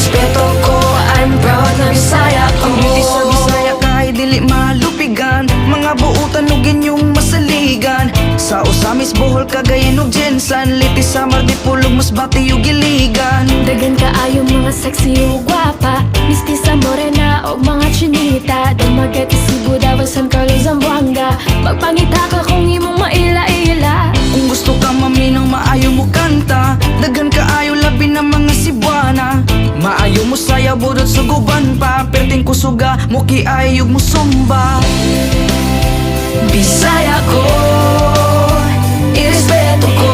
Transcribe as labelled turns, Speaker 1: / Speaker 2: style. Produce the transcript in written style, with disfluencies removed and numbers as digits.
Speaker 1: irespeto ko, I'm proud na Bisaya ko.
Speaker 2: Ang beauty sa Bisaya kahit dili malupigan, mga buutan ug inyong masaligan. Sa Osamis, Bohol, Cagayan ug Jensan, Liti, Samar, Dipolog, Masbate ug Iligan.
Speaker 3: Dagan kaayo mga sexy ug gwapa, mistisa morena og mga chinita. Dumagat Cebu, Davao, San Carlos, Zamboanga, magpangita ka kung imong maila-ila.
Speaker 2: Kung gusto ka maminang maayo mo kanta, dagan kaayo labi ng mga Cebuana. Maayo mo sayaw budot suguban pa, perting kusuga mo kiayog mo sumba.
Speaker 1: Bisaya ko, irespeto ko,